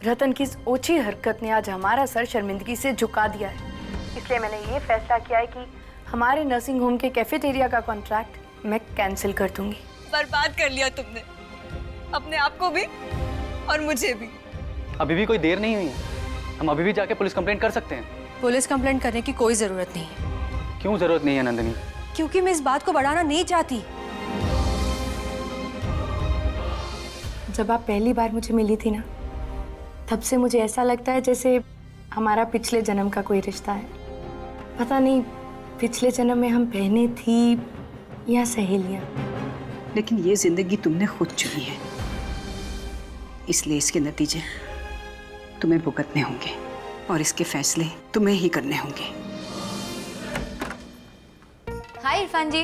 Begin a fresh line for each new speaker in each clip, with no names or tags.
रतन की इस ओछी हरकत ने आज हमारा सर शर्मिंदगी से झुका दिया है। इसलिए मैंने ये फैसला किया है कि हमारे नर्सिंग होम के कैफेटेरिया का कॉन्ट्रैक्ट मैं कैंसिल कर दूंगी।
बर्बाद कर लिया तुमने अपने आप को भी और मुझे भी।
अभी भी कोई देर नहीं हुई है, हम अभी भी जाके पुलिस कंप्लेंट कर सकते हैं।
पुलिस कंप्लेंट करने की कोई जरूरत नहीं है।
क्यों जरूरत नहीं है नंदिनी?
क्योंकि मैं इस बात को बढ़ाना नहीं चाहती।
जब आप पहली बार मुझे मिली थी ना, तब से मुझे ऐसा लगता है जैसे हमारा पिछले जन्म का कोई रिश्ता है। पता नहीं पिछले जन्म में हम बहनें थी या सहेलियां।
लेकिन ये जिंदगी तुमने खुद चुनी है, इसलिए इसके नतीजे तुम्हें भुगतने होंगे और इसके फैसले तुम्हें ही करने होंगे।
हाय इरफान जी,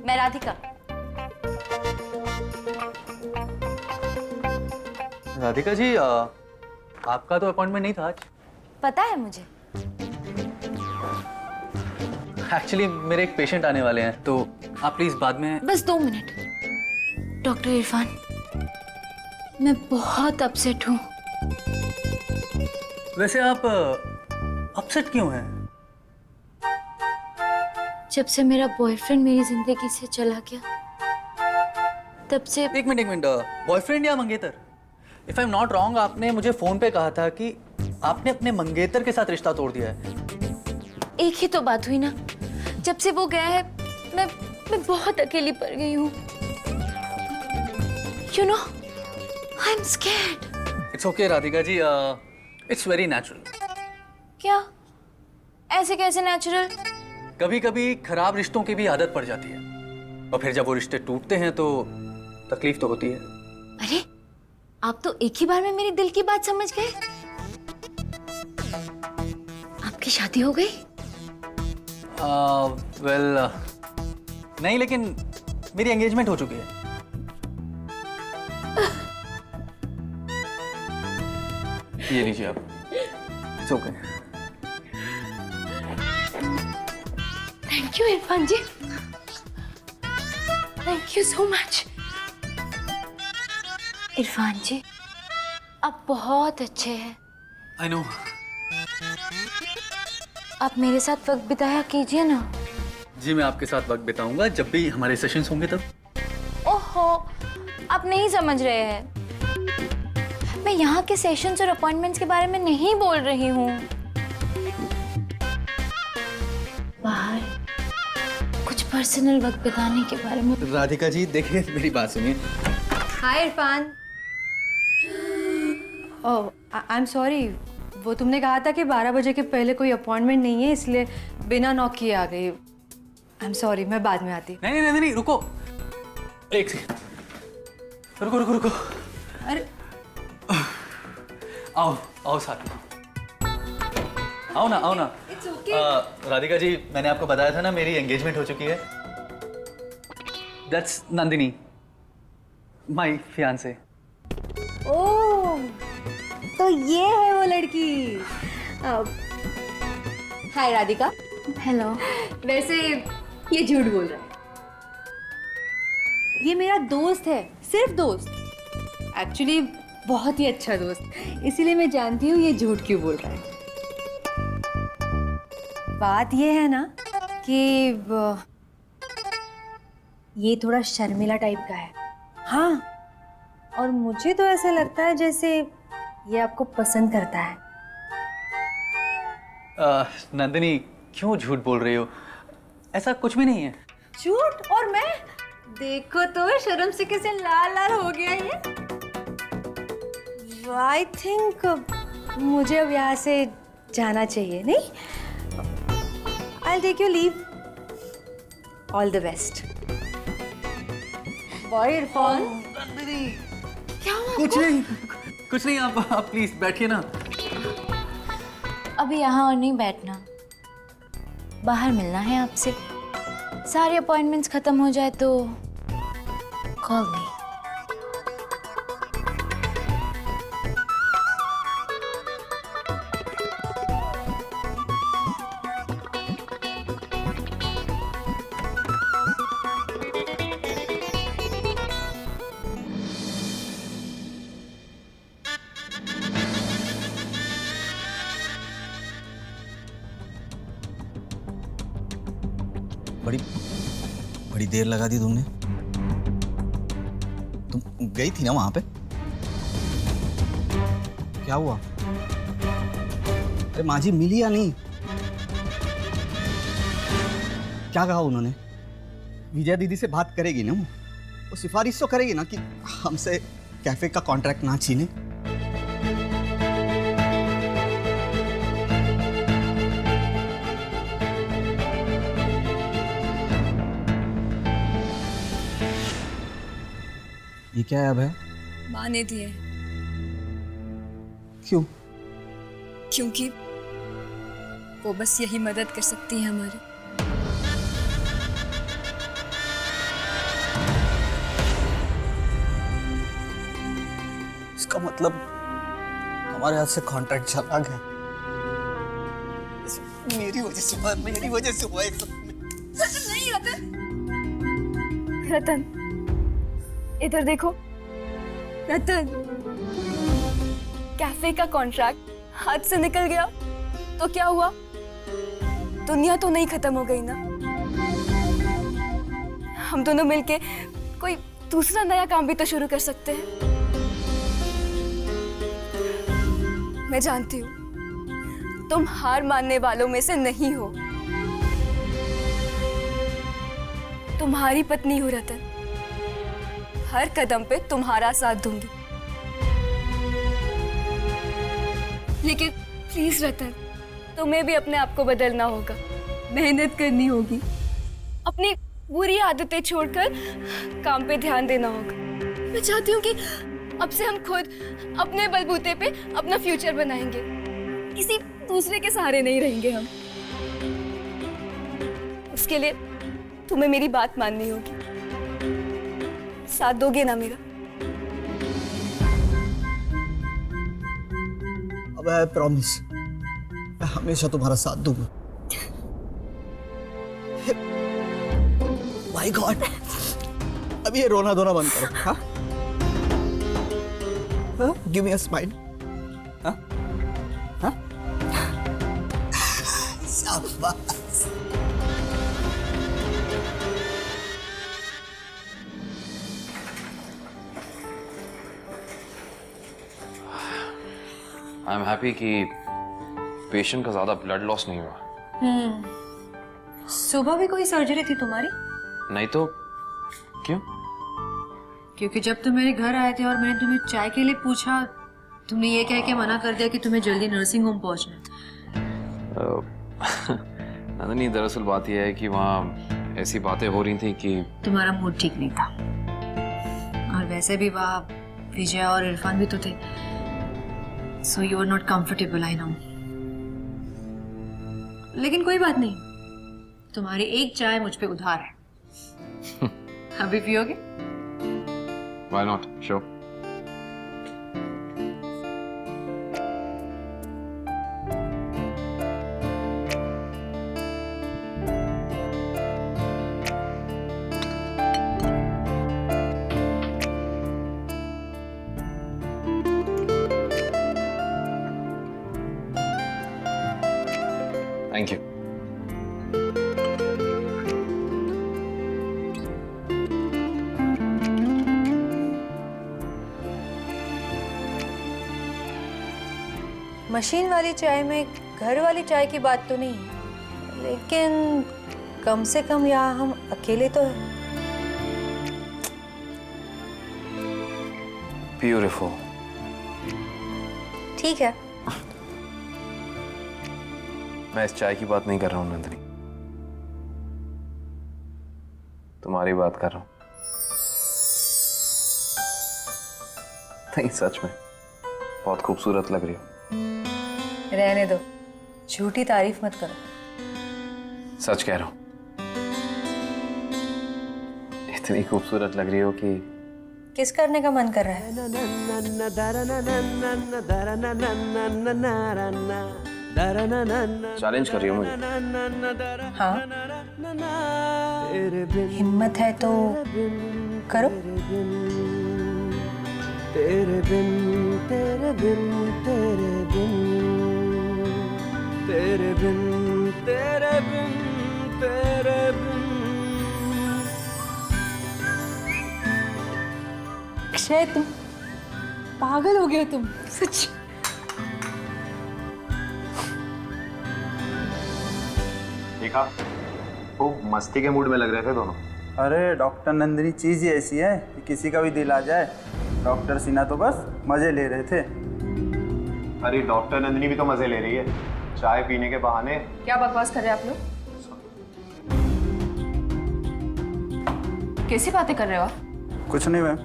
मैं राधिका।
राधिका जी, आपका तो अपॉइंटमेंट नहीं था आज।
पता है मुझे।
एक्चुअली मेरे एक पेशेंट आने वाले हैं, तो आप प्लीज बाद में।
बस 2 मिनट। डॉक्टर इरफान, मैं बहुत अपसेट हूँ।
वैसे आप अपसेट क्यों हैं?
जब से मेरा बॉयफ्रेंड मेरी जिंदगी से चला गया, तब से।
एक मिनट, बॉयफ्रेंड या मंगेतर? If I am not wrong, आपने मुझे फोन पे कहा था कि आपने अपने मंगेतर के साथ रिश्ता तोड़ दिया है।
एक ही तो बात हुई ना, जब से वो गया है मैं बहुत अकेली पड़ गई हूँ। You know, I'm scared.
It's okay Radhika ji, it's very natural.
क्या? ऐसे कैसे नेचुरल?
कभी कभी खराब रिश्तों की भी आदत पड़ जाती है, और फिर जब वो रिश्ते टूटते हैं तो तकलीफ तो होती है।
अरे, आप तो एक ही बार में मेरी दिल की बात समझ गए। आपकी शादी हो गई?
वेल, नहीं, लेकिन मेरी एंगेजमेंट हो चुकी है। ये लीजिए आप। It's okay.
Thank you Irfan ji, thank you so much. Irfan ji, आप बहुत अच्छे हैं।
I know.
आप मेरे साथ वक्त बिताया कीजिए ना।
जी, मैं आपके साथ वक्त बिताऊंगा जब भी हमारे सेशंस होंगे तब।
ओहो, आप नहीं समझ रहे हैं। मैं यहाँ के सेशंस और अपॉइंटमेंट्स के बारे में नहीं बोल रही हूँ। बाहर कुछ पर्सनल वक्त बिताने के बारे में।
राधिका जी देखिए, मेरी बात सुनिए।
हाय इरफान। ओह, आई एम सॉरी। वो तुमने कहा था कि 12 बजे के पहले कोई अपॉइंटमेंट नहीं है, इसलिए बिना नॉक किए आ गई। आई एम सॉरी, मैं बाद में आती।
नहीं, रुको एक सेकंड। रुको।
अरे
आओ साथ में। आओ ना।
It's okay.
राधिका जी, मैंने आपको बताया था ना मेरी एंगेजमेंट हो चुकी है। That's Nandini, my fiance.
Oh, तो ये है वो लड़की। हाय राधिका।
हेलो।
वैसे ये झूठ बोल रहा है। ये मेरा दोस्त है, सिर्फ दोस्त। एक्चुअली बहुत ही अच्छा दोस्त, इसीलिए मैं जानती हूँ ये झूठ क्यों बोल रहा है। बात ये है ना कि ये थोड़ा शर्मिला टाइप का है। हाँ, और मुझे तो ऐसा लगता है जैसे ये आपको पसंद करता है।
नंदिनी, क्यों झूठ बोल रही हो? ऐसा कुछ भी नहीं है।
झूठ? और मैं? देखो तो शर्म से कैसे लाल लाल हो गया ये। आई थिंक मुझे अब यहाँ से जाना चाहिए। नहीं, I'll take your leave. All the best. Bye Irfan.
क्या हुआ?
कुछ नहीं, आप प्लीज बैठिए ना।
अभी यहाँ और नहीं बैठना, बाहर मिलना है आपसे। सारे अपॉइंटमेंट्स खत्म हो जाए तो कॉल मी।
बड़ी बड़ी देर लगा दी तुमने। तुम गई थी ना वहां पे? क्या हुआ? अरे माँ जी मिली या नहीं? क्या कहा उन्होंने? विजया दीदी से बात करेगी ना वो सिफारिश तो करेगी ना कि हमसे कैफे का कॉन्ट्रैक्ट ना छीने। ये क्या है अब है?
माँ ने दिए,
क्यों?
क्योंकि वो बस यही मदद कर सकती है हमारी।
इसका मतलब हमारे हाथ से कॉन्ट्रैक्ट चला गया। मेरी वजह से हुआ, मेरी वजह से हुआ।
नहीं रतन, रतन इधर देखो। रतन, कैफे का कॉन्ट्रैक्ट हाथ से निकल गया तो क्या हुआ? दुनिया तो नहीं खत्म हो गई ना। हम दोनों मिलके कोई दूसरा नया काम भी तो शुरू कर सकते हैं। मैं जानती हूँ तुम हार मानने वालों में से नहीं हो। तुम्हारी पत्नी हूँ रतन, हर कदम पे तुम्हारा साथ दूंगी। लेकिन प्लीज रतन, तुम्हें भी अपने आप को बदलना होगा, मेहनत करनी होगी, अपनी बुरी आदतें छोड़कर काम पे ध्यान देना होगा। मैं चाहती हूँ कि अब से हम खुद अपने बलबूते पे अपना फ्यूचर बनाएंगे, किसी दूसरे के सहारे नहीं रहेंगे हम। उसके लिए तुम्हें मेरी बात माननी होगी। साथ दोगे ना मेरा?
अब आई प्रॉमिस, मैं हमेशा तुम्हारा साथ दूंगा। माय गॉड, अब ये रोना धोना बंद करो। हाँ? Give me a smile. हाँ? हाँ? शाबाश।
आई एम हैप्पी कि पेशेंट का ज्यादा ब्लड लॉस नहीं हुआ।
सुबह भी कोई सर्जरी थी तुम्हारी?
नहीं तो क्यों?
क्योंकि जब तुम मेरे घर आए थे और मैंने तुम्हें चाय के लिए पूछा, तुमने ये कह के मना कर दिया कि तुम्हें जल्दी नर्सिंग होम पहुंचना है।
नंदिनी, दरअसल बात यह है कि वहाँ ऐसी बातें हो रही थी कि
तुम्हारा मूड ठीक नहीं था, और वैसे भी वहाँ विजय और इरफान भी तो थे, so you are not comfortable, I know. लेकिन कोई बात नहीं, तुम्हारी एक चाय मुझ पे उधार है। अभी पियोगे?
Why not, sure. Thank you.
Machine वाली चाय में घर वाली चाय की बात तो नहीं है, लेकिन कम से कम यहाँ हम अकेले तो हैं।
ब्यूटीफुल।
ठीक है,
मैं इस चाय की बात नहीं कर रहा हूँ नंदिनी, तुम्हारी बात कर रहा हूँ। नहीं, सच में बहुत खूबसूरत लग रही हो।
रहने दो, झूठी तारीफ मत करो।
सच कह रहा हूँ, इतनी खूबसूरत लग रही हो कि
किस करने का मन कर रहा है?
चैलेंज कर रही हो मुझे?
हाँ, हिम्मत है तो करो।
तेरे बिन तेरे बिन तेरे बिन तेरे बिन तेरे बिन तेरे बिन
अक्षय तुम पागल हो गए हो तुम सच।
देखा, खूब मस्ती के मूड में लग रहे थे दोनों।
अरे डॉक्टर नंदिनी चीज ही ऐसी है कि किसी का भी दिल आ जाए। डॉक्टर सिन्हा तो बस मजे ले रहे थे।
अरे डॉक्टर नंदिनी भी तो मजे ले रही है, चाय पीने के बहाने।
क्या बकवास कर रहे हैं आप लोग? कैसी बातें कर रहे हो आप?
कुछ नहीं मैम।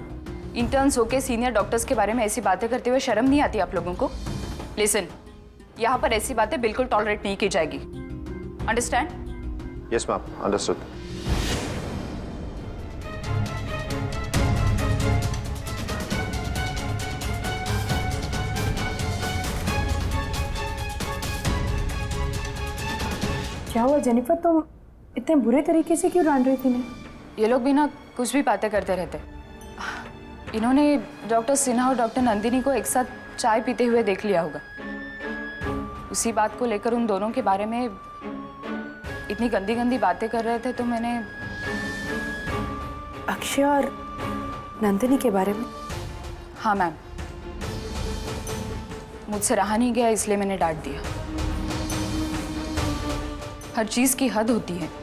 इंटर्न्स होके सीनियर डॉक्टर्स के बारे में ऐसी बातें करते हुए शर्म नहीं आती आप लोगों को? लिसन, यहाँ पर ऐसी बातें बिल्कुल टॉलरेट नहीं की जाएगी। अंडरस्टैंड?
Yes ma'am, understood.
क्या हुआ जेनिफर, तुम इतने बुरे तरीके से क्यों डांट रही थी मैं?
ये लोग भी ना कुछ भी बातें करते रहते। इन्होंने डॉक्टर सिन्हा और डॉक्टर नंदिनी को एक साथ चाय पीते हुए देख लिया होगा। उसी बात को लेकर उन दोनों के बारे में इतनी गंदी गंदी बातें कर रहे थे, तो मैंने
अक्षय और नंदिनी के बारे में?
हाँ मैम, मुझसे रहा नहीं गया इसलिए मैंने डांट दिया। हर चीज की हद होती है।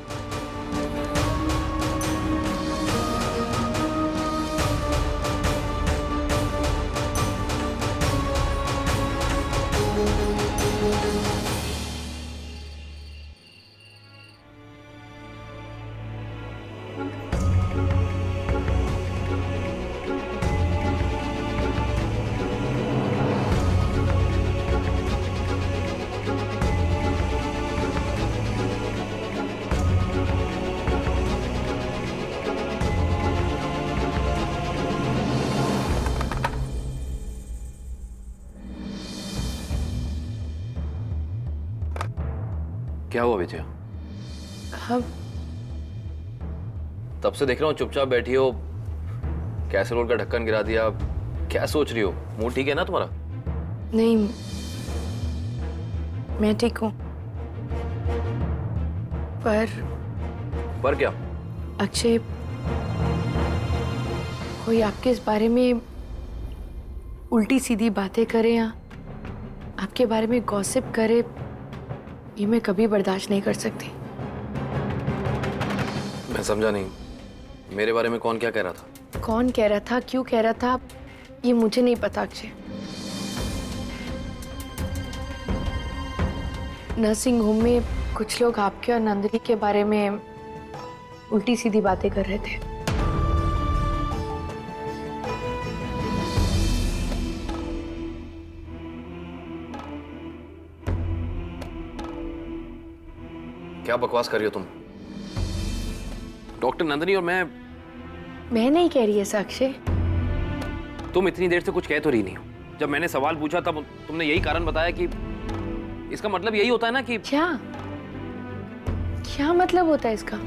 क्या हुआ विजया?
हम
तब से देख रहा हूँ चुपचाप बैठी हो, कैसरोल का ढक्कन गिरा दिया। क्या सोच रही हो? मूड ठीक है ना तुम्हारा?
नहीं, मैं ठीक हूँ। पर
क्या?
अक्षय, कोई आपके इस बारे में उल्टी सीधी बातें करे या आपके बारे में गॉसिप करे, ये मैं कभी बर्दाश्त नहीं कर सकती।
मैं समझा नहीं, मेरे बारे में कौन क्या कह रहा था?
कौन कह रहा था, क्यों कह रहा था, ये मुझे नहीं पता अक्षय। नर्सिंग होम में कुछ लोग आपके और नंदिनी के बारे में उल्टी सीधी बातें कर रहे थे।
क्या बकवास कर रही हो तुम? डॉक्टर नंदिनी और मैं
नहीं कह रही ऐसा अक्षय।
तुम इतनी देर से कुछ कह तो रही नहीं हो। जब मैंने सवाल पूछा तब तुमने यही कारण बताया कि इसका मतलब यही होता है ना कि
क्या मतलब होता है इसका?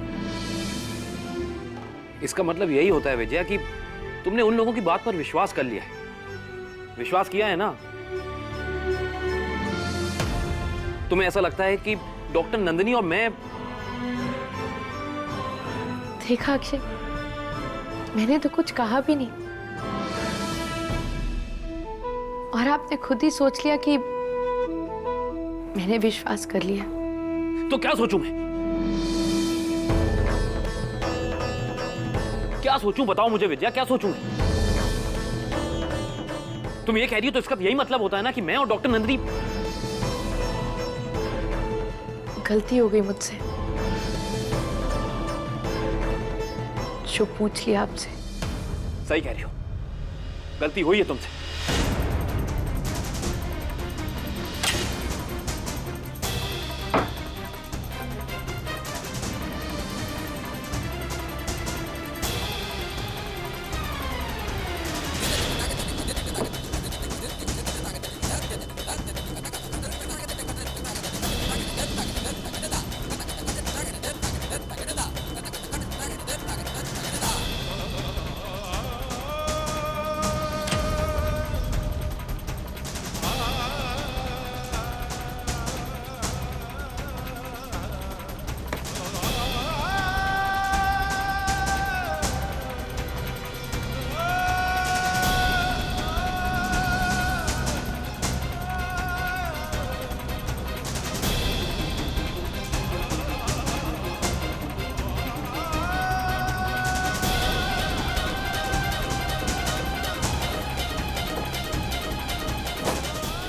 इसका मतलब यही होता है विजया कि तुमने उन लोगों की बात पर विश्वास कर लिया है। विश्वास किया है ना? तुम्हें ऐसा लगता है कि डॉक्टर नंदिनी और मैं।
देखा अक्षय, मैंने तो कुछ कहा भी नहीं और आपने खुद ही सोच लिया कि मैंने विश्वास कर लिया।
तो क्या सोचूं मैं? क्या सोचूं बताओ मुझे विजया, क्या सोचूं? तुम ये कह रही हो तो इसका यही मतलब होता है ना कि मैं और डॉक्टर नंदिनी।
गलती हो गई मुझसे, जो पूछ लिया आपसे।
सही कह रही हो, गलती हुई है तुमसे।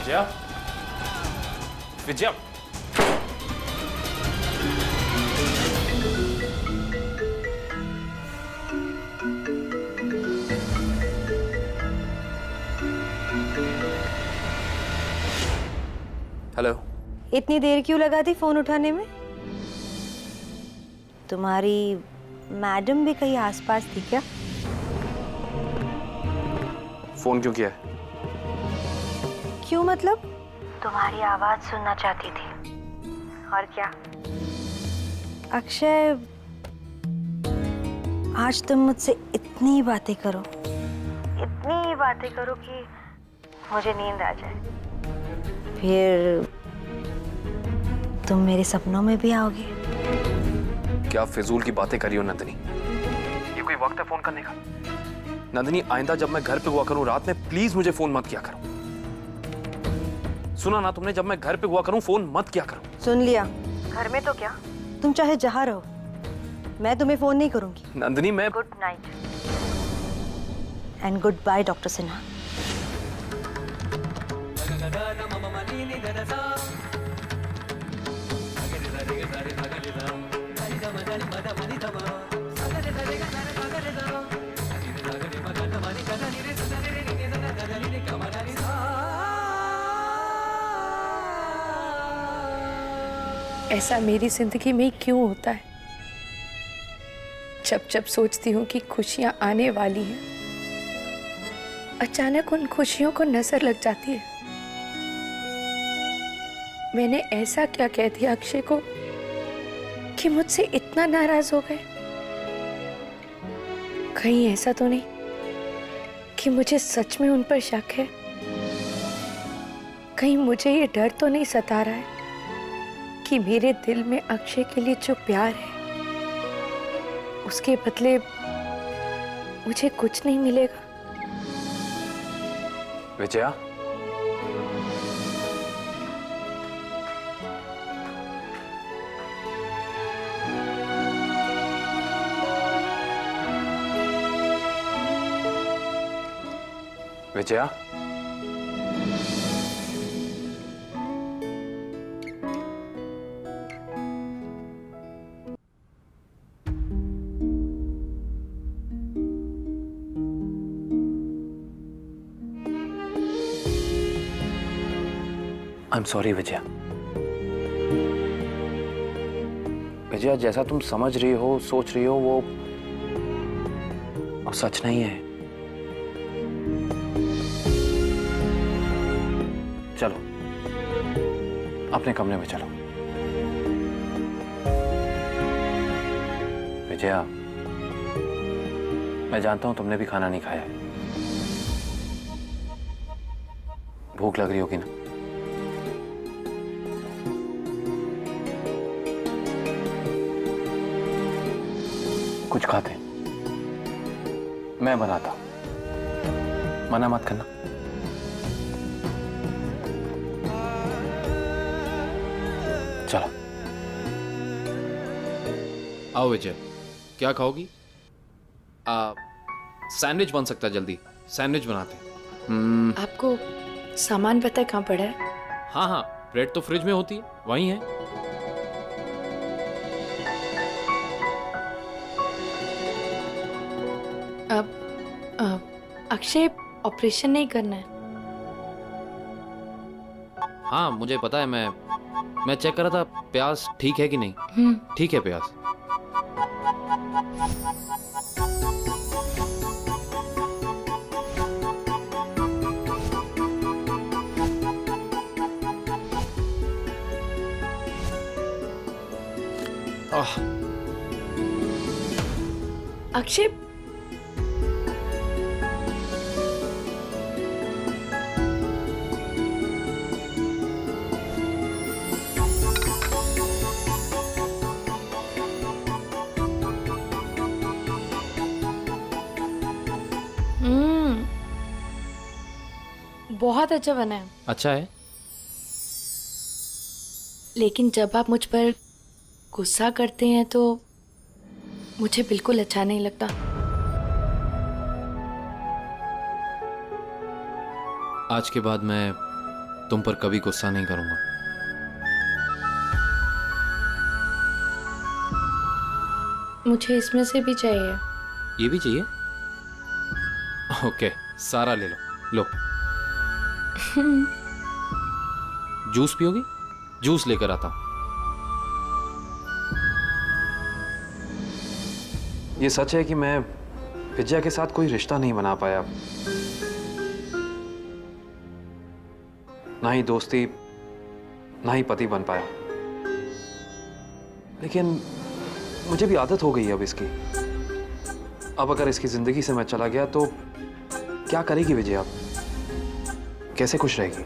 विजया, विजया, हेलो।
इतनी देर क्यों लगा दी फोन उठाने में? तुम्हारी मैडम भी कहीं आसपास थी क्या?
फोन क्यों किया है?
क्यों मतलब? तुम्हारी आवाज सुनना चाहती थी। और क्या? अक्षय, आज तुम मुझसे इतनी बातें करो कि मुझे नींद आ जाए। फिर तुम मेरे सपनों में भी आओगे।
क्या फिजूल की बातें करी हो नंदिनी? ये कोई वक्त है फोन करने का? नंदिनी, आइंदा जब मैं घर पे हुआ करूं रात में, प्लीज मुझे फोन मत किया करो। सुना ना तुमने? जब मैं घर पे हुआ करूं फोन मत किया करो।
सुन लिया। घर में तो क्या, तुम चाहे जहां रहो, मैं तुम्हें फोन नहीं करूंगी।
नंदिनी, मैं
good night and good by doctor Sinha.
ऐसा मेरी जिंदगी में क्यों होता है? जब जब सोचती हूँ कि खुशियां आने वाली हैं, अचानक उन खुशियों को नजर लग जाती है। मैंने ऐसा क्या कह दिया अक्षय को कि मुझसे इतना नाराज हो गए? कहीं ऐसा तो नहीं कि मुझे सच में उन पर शक है? कहीं मुझे ये डर तो नहीं सता रहा है कि मेरे दिल में अक्षय के लिए जो प्यार है उसके बदले मुझे कुछ नहीं मिलेगा?
Vijaya, Vijaya, I am sorry Vijaya. Vijaya, जैसा तुम समझ रही हो, सोच रही हो, वो सच नहीं है। चलो अपने कमरे में चलो। विजया, मैं जानता हूं तुमने भी खाना नहीं खाया है। भूख लग रही होगी ना? कुछ खाते, मैं बनाता, मना मत करना। चलो।
आओ विजय, क्या खाओगी? सैंडविच बन सकता है, जल्दी सैंडविच बनाते हैं।
आपको सामान पता है कहाँ पड़ा है?
हाँ हाँ, ब्रेड तो फ्रिज में होती है, वहीं है।
अक्षय, ऑपरेशन नहीं करना है?
हाँ मुझे पता है, मैं चेक कर रहा था प्यास ठीक है कि नहीं। ठीक है प्यास।
अक्षय, बहुत अच्छा बना है।
अच्छा है,
लेकिन जब आप मुझ पर गुस्सा करते हैं तो मुझे बिल्कुल अच्छा नहीं लगता।
आज के बाद मैं तुम पर कभी गुस्सा नहीं करूंगा।
मुझे इसमें से भी चाहिए।
ये भी चाहिए? ओके, सारा ले लो। लो। जूस पियोगी? जूस लेकर आता हूं। ये सच है कि मैं विजया के साथ कोई रिश्ता नहीं बना पाया, ना ही दोस्ती, ना ही पति बन पाया। लेकिन मुझे भी आदत हो गई है अब इसकी। अब अगर इसकी जिंदगी से मैं चला गया तो क्या करेगी विजया? कैसे खुश रहेगी?